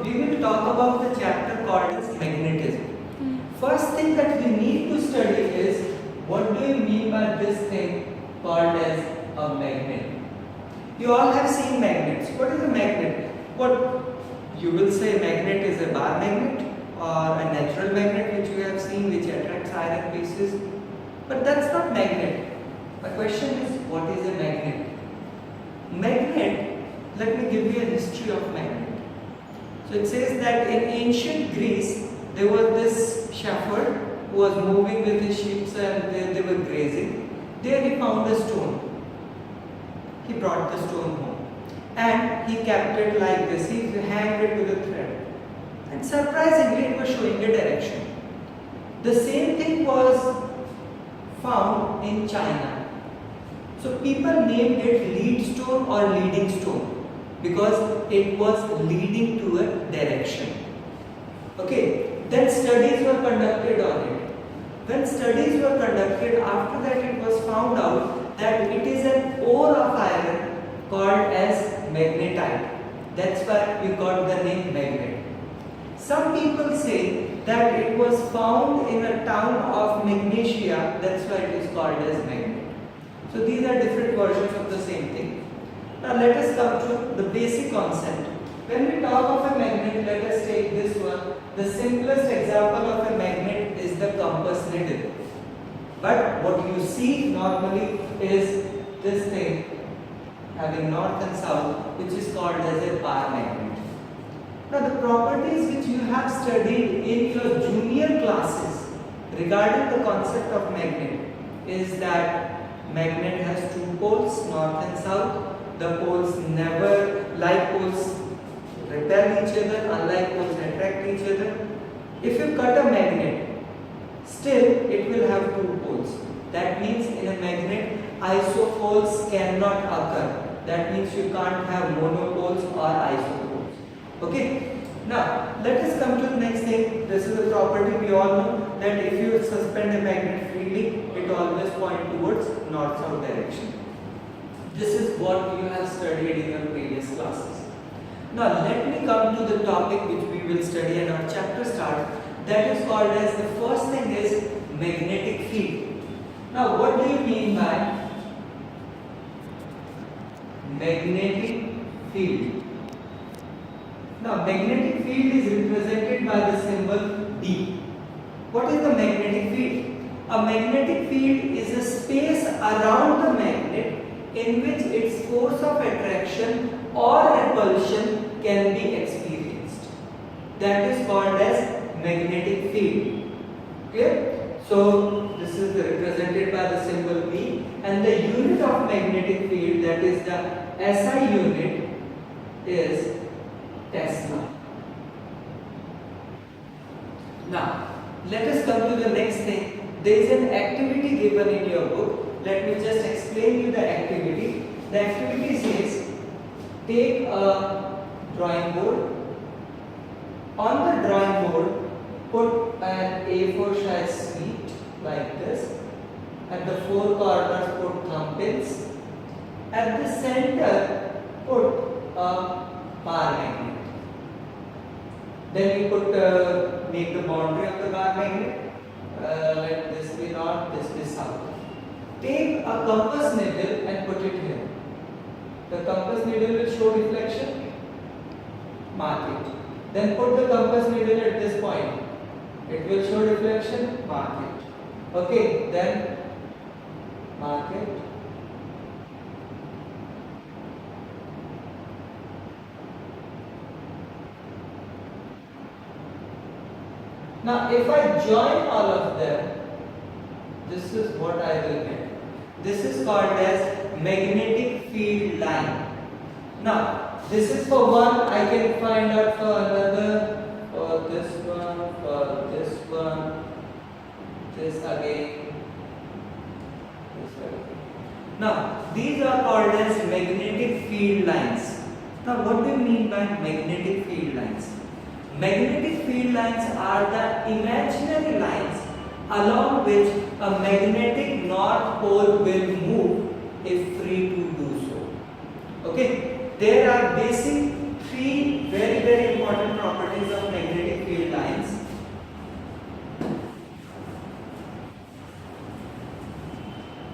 we will talk about the chapter called as magnetism. First thing that we need to study is what do you mean by this thing called as a magnet? You all have seen magnets. What is a magnet? What you will say magnet is a bar magnet or a natural magnet which you have seen which attracts iron pieces. But that's not magnet. The question is what is a magnet? Magnet, let me give you a history of magnet. So it says that in ancient Greece there was this shepherd who was moving with his sheep and they were grazing. There he found a stone. He brought the stone home and he kept it like this. He hanged it with a thread. And surprisingly it was showing a direction. The same thing was found in China. So people named it lead stone or leading stone because it was leading to a direction. Okay, then studies were conducted on it. When studies were conducted, after that it was found out that it is an ore of iron called as magnetite. That's why we got the name magnet. Some people say that it was found in a town of Magnesia, that's why it is called as magnet. So these are different versions of the same thing. Now let us come to the basic concept. When we talk of a magnet, let us take this one. The simplest example of a magnet is the compass needle. But what you see normally is this thing having north and south, which is called as a bar magnet. Now the properties which you have studied in your junior classes regarding the concept of magnet is that magnet has two poles, north and south. The poles never, like poles repel each other, unlike poles attract each other. If you cut a magnet, still it will have two poles. That means in a magnet, isopoles cannot occur. That means you can't have monopoles or isopoles. Okay. Now let us come to the next thing. This is a property we all know that if you suspend a magnet freely, it always points towards north-south direction. This is what you have studied in your previous classes. Now let me come to the topic which we will study and our chapter start. That is called as, the first thing is magnetic field. Now what do you mean by magnetic field? Now magnetic field is represented by the symbol D. What is the magnetic field? A magnetic field is a space around the magnet in which its force of attraction or repulsion can be experienced. That is called as magnetic field. Clear? So this is represented by the symbol B, and the unit of magnetic field, that is the SI unit, is Tesla. Now let us come to the next thing. There is an activity given in your book. Let me just explain you the activity. The activity says, take a drawing board. On the drawing board, put an A4 size sheet like this. At the four corners, put thumb pins. At the center, put a bar magnet. Then you make the boundary of the bar magnet. Let this be north, this be south. Take a compass needle and put it here. The compass needle will show reflection. Mark it. Then put the compass needle at this point. It will show reflection. Mark it. Okay. Then mark it. Now if I join all of them, this is what I will get. This is called as magnetic field line. Now this is for one, I can find out for another, for this one, this again, this again. Now these are called as magnetic field lines. Now what do you mean by magnetic field lines? Magnetic field lines are the imaginary lines along which a magnetic north pole will move if free to do so. Okay, there are basic three very important properties of magnetic field lines.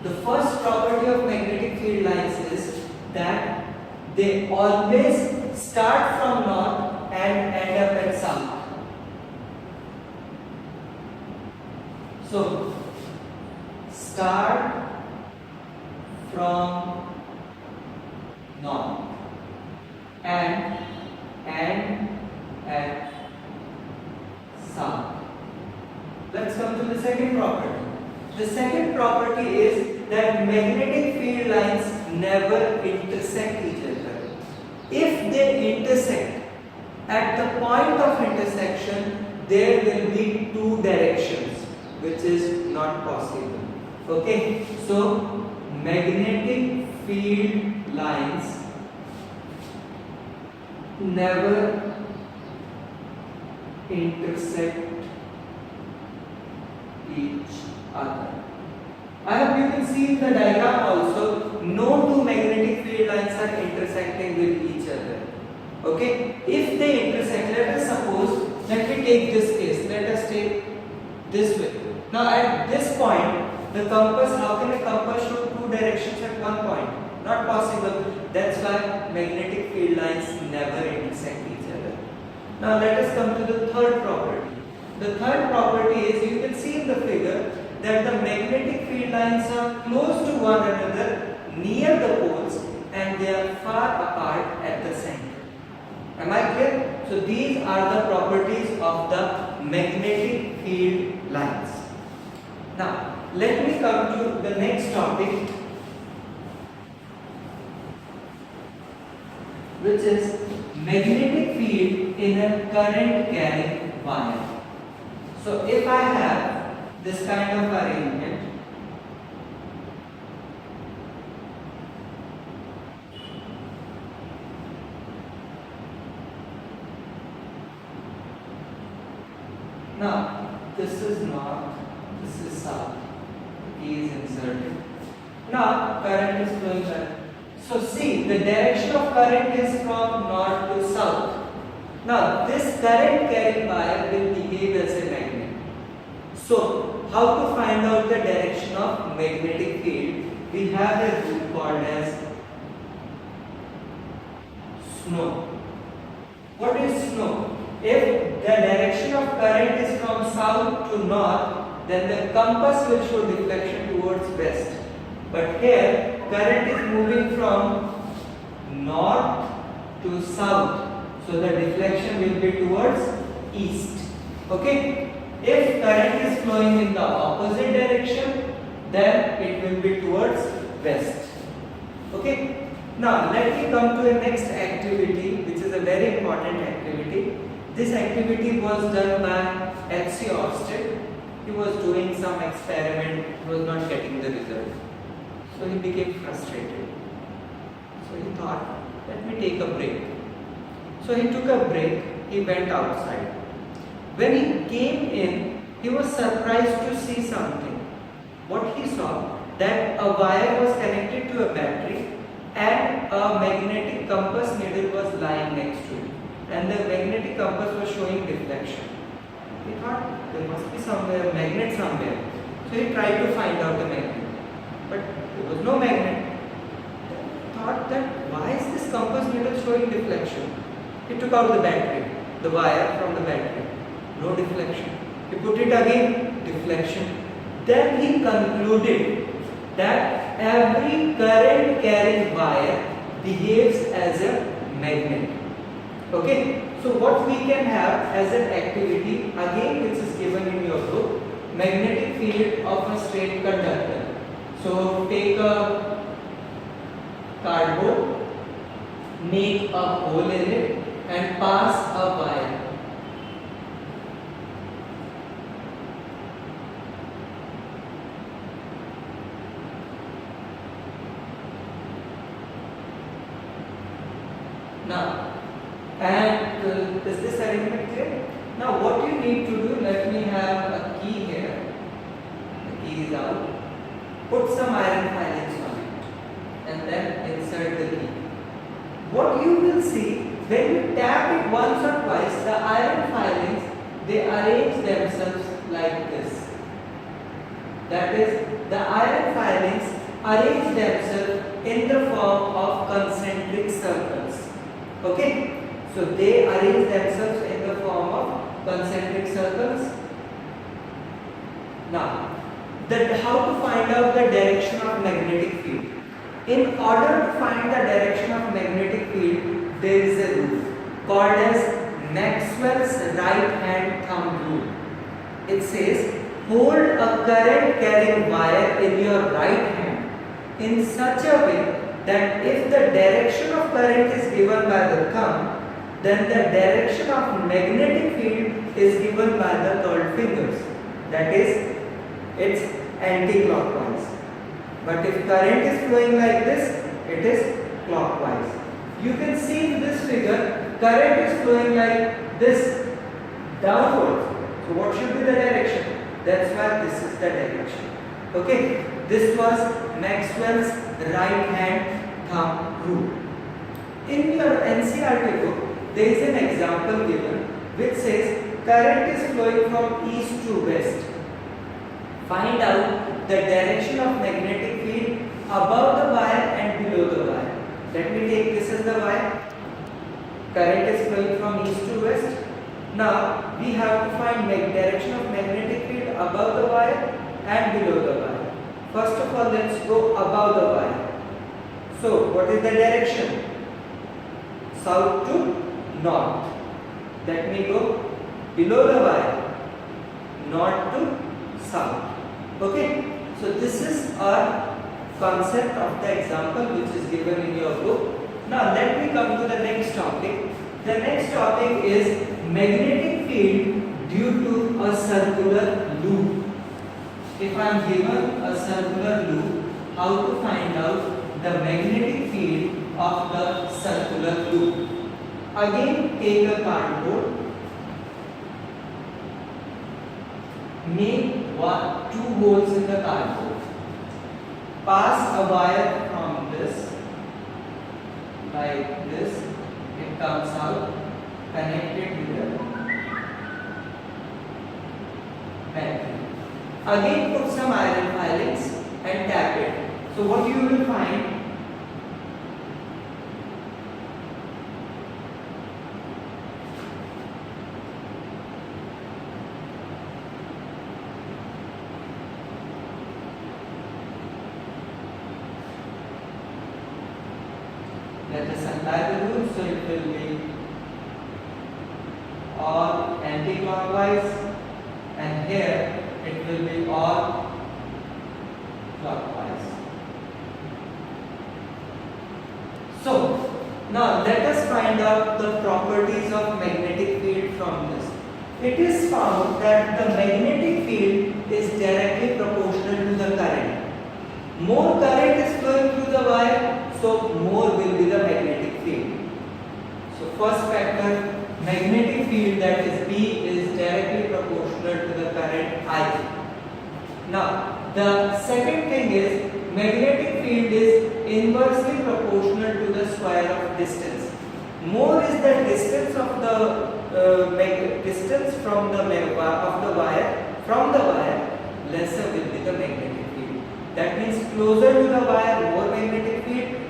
The first property of magnetic field lines is that they always start from north and end up at south. So, start from north and end at south. Let's come to the second property. The second property is that magnetic field lines never intersect each other. If they intersect, at the point of intersection, there will be two directions, which is not possible. Okay, so magnetic field lines never intersect each other. I hope you can see in the diagram also, no two magnetic field lines are intersecting with each other. Okay, if they intersect, let us suppose, let me take this case, let us take this way. Now at this point, the compass, how can a compass show two directions at one point? Not possible. That's why magnetic field lines never intersect each other. Now let us come to the third property. The third property is, you can see in the figure that the magnetic field lines are close to one another near the poles and they are far apart at the center. Am I clear? So these are the properties of the magnetic field lines. Now let me come to the next topic, which is magnetic field in a current carrying wire. So if I have this kind of arrangement, now this is north, this is south, the key is inserted. Now current is flowing back. So see, the direction of current is from north to south. Now this current carrying wire will behave as a magnet. So how to find out the direction of magnetic field? We have a rule called as SNO. What is SNO? If the direction of current is from south to north, then the compass will show deflection towards west. But here, current is moving from north to south. So the deflection will be towards east. Okay? If current is flowing in the opposite direction, then it will be towards west. Okay? Now let me come to the next activity, which is a very important activity. This activity was done by H.C. Oersted. He was doing some experiment, he was not getting the result. So he became frustrated. So he thought, let me take a break. So he took a break, he went outside. When he came in, he was surprised to see something. What he saw, that a wire was connected to a battery and a magnetic compass needle was lying next to it. And the magnetic compass was showing deflection. He thought there must be somewhere, a magnet somewhere. So he tried to find out the magnet. But there was no magnet. He thought that why is this compass needle showing deflection? He took out the battery, the wire from the battery. No deflection. He put it again, deflection. Then he concluded that every current carrying wire behaves as a magnet. Okay, so what we can have as an activity, again which is given in your book, magnetic field of a straight conductor. So take a cardboard, make a hole in it and pass a wire. Now, and is this arrangement clear? Now what you need to do, let me have a key here. The key is out. Put some iron filings on it and then insert the key. What you will see When you tap it once or twice, the iron filings, they arrange themselves like this. That is, the iron filings arrange themselves in the form of concentric circles. Okay? So they arrange themselves in the form of concentric circles. Now, how to find out the direction of magnetic field? In order to find the direction of magnetic field, there is a rule called as Maxwell's right hand thumb rule. It says, hold a current carrying wire in your right hand in such a way that if the direction of current is given by the thumb, then the direction of magnetic field is given by the curled fingers. That is, it's anti-clockwise. But if current is flowing like this, it is clockwise. You can see in this figure, current is flowing like this downwards. So what should be the direction? That's why this is the direction. Okay, this was Maxwell's right hand thumb rule. In your NCERT book, there is an example given which says current is flowing from east to west. Find out the direction of magnetic field above the wire and below the wire. Let me take this as the wire. Current is flowing from east to west. Now we have to find direction of magnetic field above the wire and below the wire. First of all, let's go above the wire. So what is the direction? South to north. Let me go below the wire, north to south. Okay, so this is our concept of the example which is given in your book. Now let me come to the next topic. The next topic is magnetic field due to a circular loop. If I am given a circular loop, how to find out the magnetic field of the circular loop? Again, take a cardboard, make two holes in the cardboard, pass a wire from this, like this, it comes out, connect it with the battery. Again, put some iron filings and tap it. So what you will find, let us apply the rule, so it will be all anti-clockwise and here it will be all clockwise. So now let us find out the properties of magnetic field from this. It is found that the magnetic field is directly proportional to the current. More current is flowing through the wire, so more will be the magnetic field. So first factor, magnetic field, that is B, is directly proportional to the current I. Now the second thing is magnetic field is inversely proportional to the square of distance. More is the distance of the distance from the wire from the wire, lesser will be the magnetic field. That means closer to the wire, more magnetic field,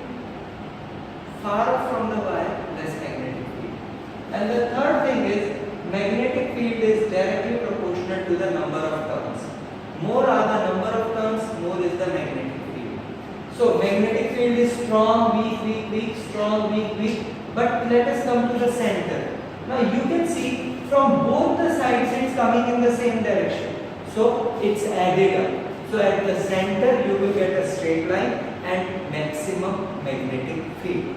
far from the wire, less magnetic field. And the third thing is magnetic field is directly proportional to the number of turns. More are the number of turns, more is the magnetic field. So magnetic field is strong, weak, weak, weak, strong, weak, weak. But let us come to the center. Now you can see from both the sides it's coming in the same direction. So it's added up. So at the center you will get a straight line and maximum magnetic field.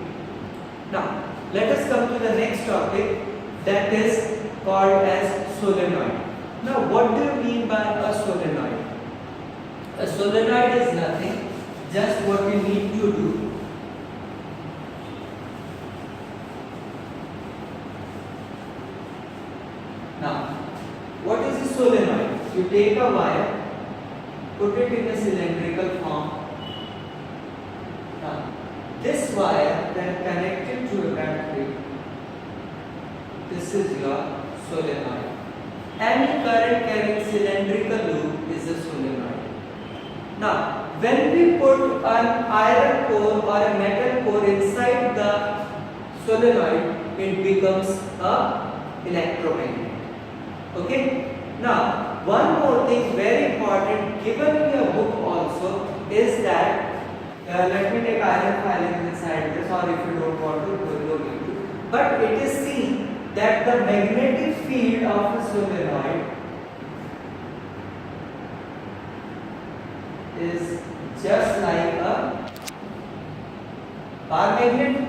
Now let us come to the next topic, that is called as solenoid. Now what do you mean by a solenoid? A solenoid is nothing, just what you need to do. Now, what is a solenoid? You take a wire, put it in a cylindrical form. Now, this wire then connected to a battery This is your solenoid. Any current carrying cylindrical loop is a solenoid. Now, when we put an iron core or a metal core inside the solenoid, it becomes a electromagnet. Okay? Now, one more thing very important given in your book also is that let me take iron filings inside this, or if you don't want to, go into. But it is seen that the magnetic field of a solenoid is just like a bar magnet.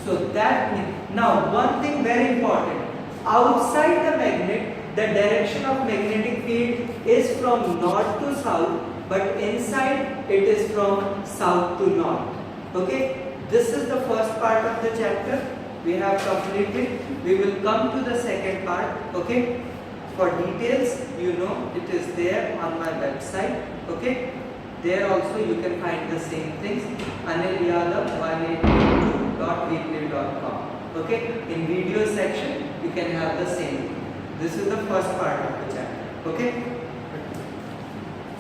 So that means, now one thing very important, outside the magnet the direction of magnetic field is from north to south, but inside it is from south to north. Okay, this is the first part of the chapter we have completed. We will come to the second part. Okay, for details, you know, it is there on my website. Okay, there also you can find the same things, anilyadav182.weebly.com. okay, in video section you can have the same. This is the first part of the chapter. Okay.